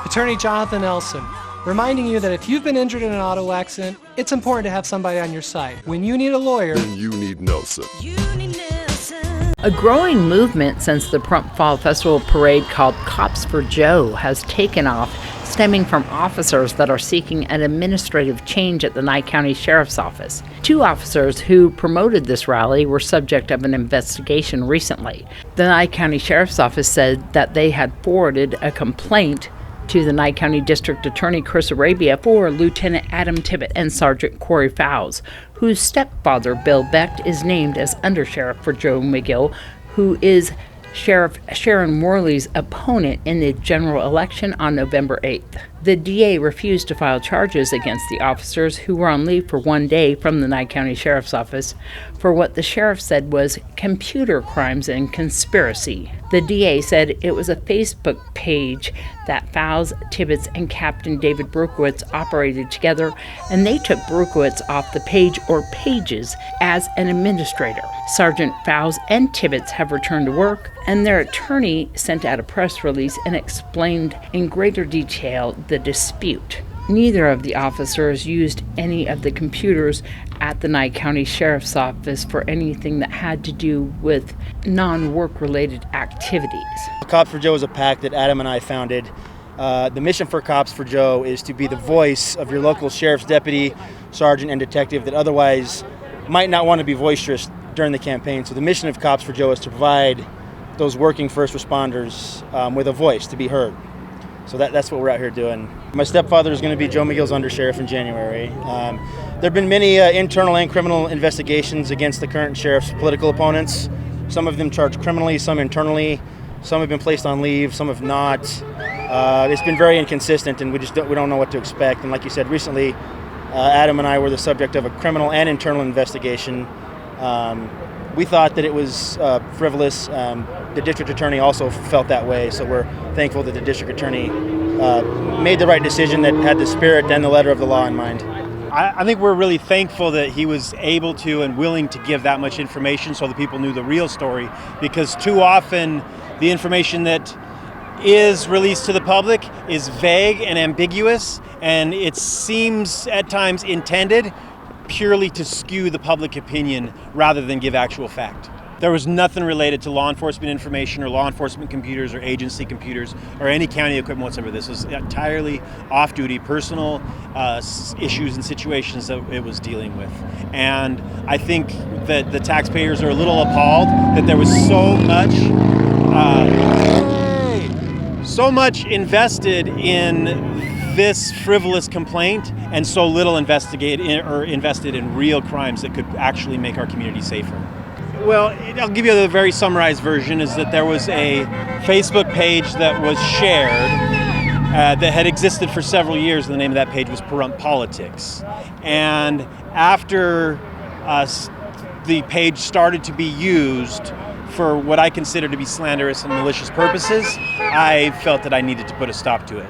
Attorney Jonathan Elson, reminding you that if you've been injured in an auto accident, it's important to have somebody on your side. When you need a lawyer, then you need Nelson. A growing movement since the Pahrump Fall Festival parade called Cops for Joe has taken off, stemming from officers that are seeking an administrative change at the Nye County Sheriff's Office. 2 officers who promoted this rally were subject of an investigation recently. The Nye County Sheriff's Office said that they had forwarded a complaint to the Nye County District Attorney Chris Arabia for Lieutenant Adam Tibbet and Sergeant Corey Fowles, whose stepfather, Bill Becht, is named as Undersheriff for Joe McGill, who is Sheriff Sharon Morley's opponent in the general election on November 8th. The DA refused to file charges against the officers, who were on leave for 1 day from the Nye County Sheriff's Office, for what the sheriff said was computer crimes and conspiracy. The DA said it was a Facebook page that Fowles, Tibbets, and Captain David Brukowitz operated together, and they took Brukowitz off the page or pages as an administrator. Sergeant Fowles and Tibbets have returned to work, and their attorney sent out a press release and explained in greater detail the dispute. Neither of the officers used any of the computers at the Nye County Sheriff's Office for anything that had to do with non-work related activities. Cops for Joe is a PAC that Adam and I founded. The mission for Cops for Joe is to be the voice of your local sheriff's deputy, sergeant, and detective that otherwise might not want to be boisterous during the campaign. So the mission of Cops for Joe is to provide those working first responders with a voice to be heard. So that's what we're out here doing. My stepfather is going to be Joe McGill's undersheriff in January. There have been many internal and criminal investigations against the current sheriff's political opponents. Some of them charged criminally, some internally. Some have been placed on leave, some have not. It's been very inconsistent, and we don't know what to expect. And like you said, recently, Adam and I were the subject of a criminal and internal investigation. We thought that it was frivolous. The district attorney also felt that way, so we're thankful that the district attorney made the right decision that had the spirit and the letter of the law in mind. I think we're really thankful that he was able to and willing to give that much information so that people knew the real story, because too often the information that is released to the public is vague and ambiguous, and it seems at times intended purely to skew the public opinion rather than give actual fact. There was nothing related to law enforcement information or law enforcement computers or agency computers or any county equipment whatsoever. This was entirely off-duty, personal issues and situations that it was dealing with. And I think that the taxpayers are a little appalled that there was so much invested in this frivolous complaint and so little invested in real crimes that could actually make our community safer. Well, I'll give you the very summarized version, is that there was a Facebook page that was shared that had existed for several years. The name of that page was Pahrump Politics. And after the page started to be used for what I consider to be slanderous and malicious purposes, I felt that I needed to put a stop to it.